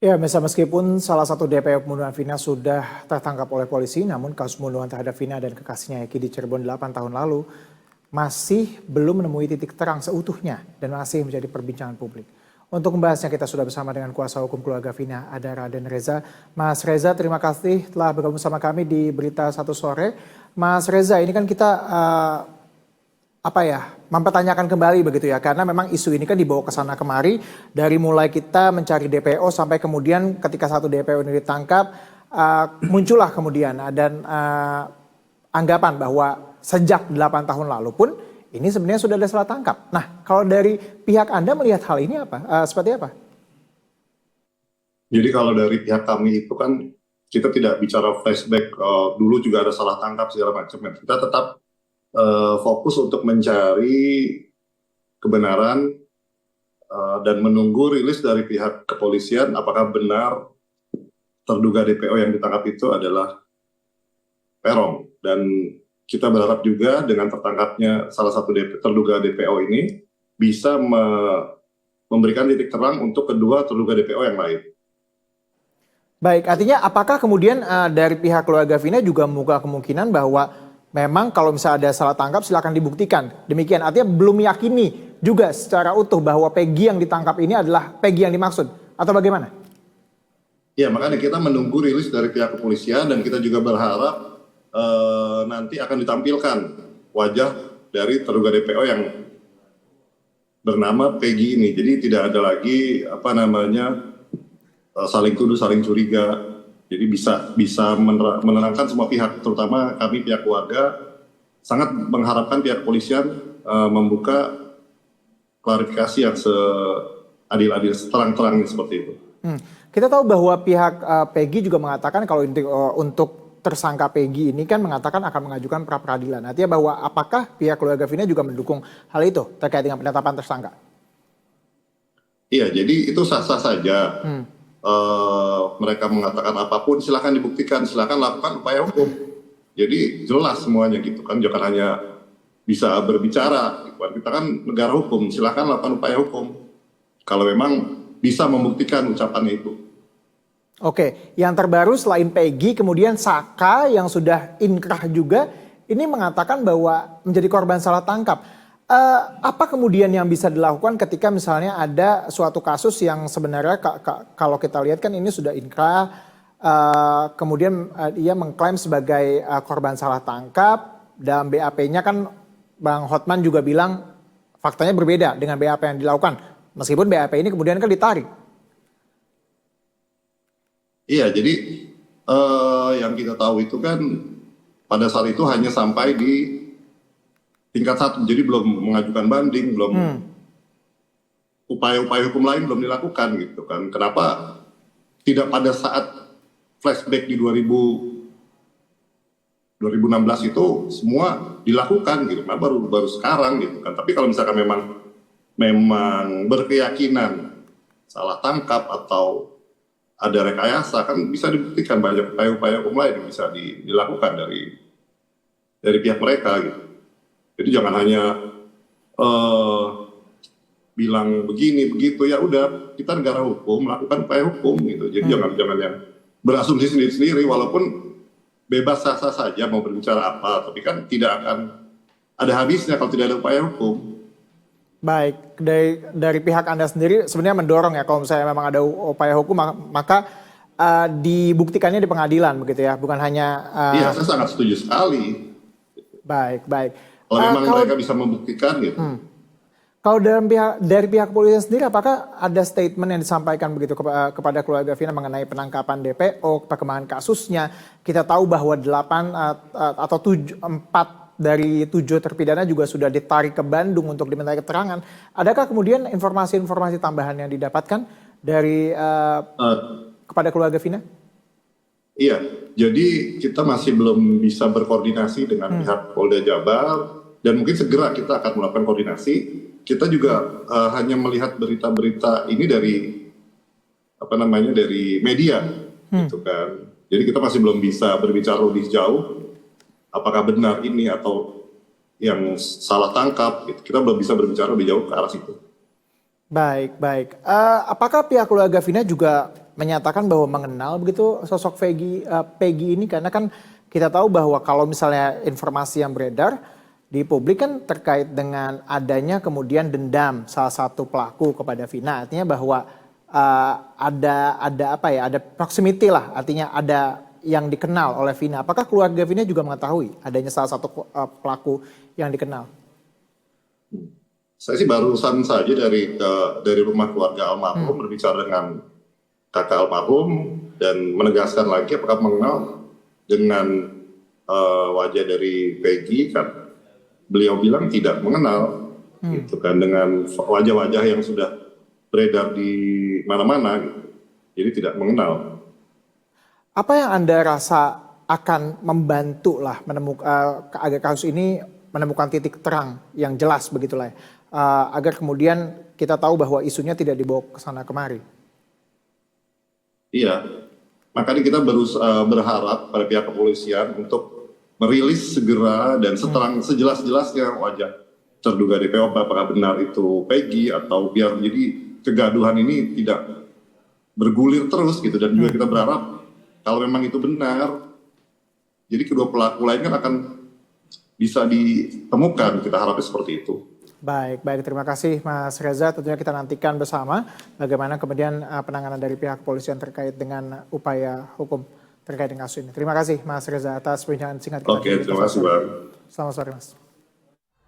Ya, meskipun salah satu DPO pembunuhan Vina sudah tertangkap oleh polisi, namun kasus pembunuhan terhadap Vina dan kekasihnya Eki di Cirebon 8 tahun lalu masih belum menemui titik terang seutuhnya dan masih menjadi perbincangan publik. Untuk membahasnya kita sudah bersama dengan kuasa hukum keluarga Vina, ada Raden Reza. Mas Reza, terima kasih telah bergabung sama kami di Berita Satu Sore. Mas Reza, ini kan kita mempertanyakan kembali begitu ya, karena memang isu ini kan dibawa ke sana kemari dari mulai kita mencari DPO sampai kemudian ketika satu DPO ini ditangkap muncullah kemudian dan anggapan bahwa sejak 8 tahun lalu pun ini sebenarnya sudah ada salah tangkap. Nah, kalau dari pihak Anda melihat hal ini apa? Seperti apa? Jadi kalau dari pihak kami itu kan kita tidak bicara flashback dulu juga ada salah tangkap segala macam. Kita tetap fokus untuk mencari kebenaran dan menunggu rilis dari pihak kepolisian apakah benar terduga DPO yang ditangkap itu adalah Peron. Dan kita berharap juga dengan tertangkapnya salah satu terduga DPO ini bisa memberikan titik terang untuk kedua terduga DPO yang lain. Baik, artinya apakah kemudian dari pihak keluarga Vina juga membuka kemungkinan bahwa memang kalau misalnya ada salah tangkap silakan dibuktikan. Demikian, artinya belum meyakini juga secara utuh bahwa Peggy yang ditangkap ini adalah Peggy yang dimaksud. Atau bagaimana? Ya, makanya kita menunggu rilis dari pihak kepolisian dan kita juga berharap nanti akan ditampilkan wajah dari terduga DPO yang bernama Peggy ini. Jadi tidak ada lagi saling tuduh, saling curiga. Jadi bisa menenangkan semua pihak, terutama kami pihak keluarga sangat mengharapkan pihak kepolisian membuka klarifikasi yang seadil-adil, seterang-terangnya seperti itu. Kita tahu bahwa pihak Peggy juga mengatakan kalau untuk tersangka Peggy ini kan mengatakan akan mengajukan pra peradilan. Artinya bahwa apakah pihak keluarga Vina juga mendukung hal itu terkait dengan penetapan tersangka? Iya, jadi itu sah-sah saja. Mereka mengatakan apapun silahkan dibuktikan, silahkan lakukan upaya hukum. Jadi jelas semuanya gitu kan, jangan hanya bisa berbicara. Kita kan negara hukum, silahkan lakukan upaya hukum. Kalau memang bisa membuktikan ucapannya itu. Oke, yang terbaru selain Peggy, kemudian Saka yang sudah inkrah juga, ini mengatakan bahwa menjadi korban salah tangkap. Apa kemudian yang bisa dilakukan ketika misalnya ada suatu kasus yang sebenarnya kalau kita lihat kan ini sudah inkrah, kemudian ia mengklaim sebagai korban salah tangkap, dan BAP-nya kan Bang Hotman juga bilang faktanya berbeda dengan BAP yang dilakukan, meskipun BAP ini kemudian kan ditarik. Iya, jadi yang kita tahu itu kan pada saat itu hanya sampai di tingkat 1, jadi belum mengajukan banding, belum upaya-upaya hukum lain belum dilakukan gitu kan. Kenapa tidak pada saat flashback di 2016 itu semua dilakukan gitu, nah baru sekarang gitu kan. Tapi kalau misalkan memang berkeyakinan salah tangkap atau ada rekayasa kan bisa dibuktikan, banyak upaya-upaya hukum lain yang bisa dilakukan dari pihak mereka gitu. Jadi jangan hanya bilang begini begitu, ya udah kita negara hukum, lakukan upaya hukum gitu. Jadi jangan yang berasumsi sendiri-sendiri, walaupun bebas sah-sah saja mau berbicara apa, tapi kan tidak akan ada habisnya kalau tidak ada upaya hukum. Baik, dari pihak Anda sendiri sebenarnya mendorong ya kalau misalnya memang ada upaya hukum maka dibuktikannya di pengadilan begitu ya, bukan hanya. Iya, saya sangat setuju sekali. Baik. Kalau memang mereka bisa membuktikan gitu. Kalau dari pihak kepolisian sendiri, apakah ada statement yang disampaikan begitu kepada keluarga Vina mengenai penangkapan DPO, perkembangan kasusnya? Kita tahu bahwa 4 dari 7 terpidana juga sudah ditarik ke Bandung untuk dimintai keterangan. Adakah kemudian informasi-informasi tambahan yang didapatkan dari kepada keluarga Vina? Iya, jadi kita masih belum bisa berkoordinasi dengan pihak Polda Jabar, dan mungkin segera kita akan melakukan koordinasi. Kita juga hanya melihat berita-berita ini dari media, gitu kan. Jadi kita masih belum bisa berbicara lebih jauh, apakah benar ini atau yang salah tangkap. Gitu. Kita belum bisa berbicara lebih jauh ke arah situ. Baik, baik. Apakah pihak keluarga Vina juga menyatakan bahwa mengenal begitu sosok Peggy ini? Karena kan kita tahu bahwa kalau misalnya informasi yang beredar di publik kan terkait dengan adanya kemudian dendam salah satu pelaku kepada Vina. Artinya bahwa ada apa ya? Ada proximity lah. Artinya ada yang dikenal oleh Vina. Apakah keluarga Vina juga mengetahui adanya salah satu pelaku yang dikenal? Saya sih barusan saja dari rumah keluarga almarhum berbicara dengan kakak almarhum dan menegaskan lagi apakah mengenal dengan wajah dari Peggy, kan beliau bilang tidak mengenal, gitu kan, dengan wajah-wajah yang sudah beredar di mana-mana, gitu. Jadi tidak mengenal. Apa yang Anda rasa akan membantu lah menemukan agar kasus ini menemukan titik terang yang jelas begitulah ya, agar kemudian kita tahu bahwa isunya tidak dibawa ke sana kemari. Iya, makanya kita berharap pada pihak kepolisian untuk merilis segera dan sejelas-jelasnya wajah terduga DPO, apakah benar itu Peggy, atau biar jadi kegaduhan ini tidak bergulir terus gitu. Dan juga kita berharap kalau memang itu benar, jadi kedua pelaku lain kan akan bisa ditemukan, kita harapnya seperti itu. Baik, baik. Terima kasih Mas Reza. Tentunya kita nantikan bersama bagaimana kemudian penanganan dari pihak kepolisian terkait dengan upaya hukum terkait dengan kasus ini. Terima kasih Mas Reza atas perbincangan singkat kita. Oke, terima kasih Bang. Selamat sore Mas.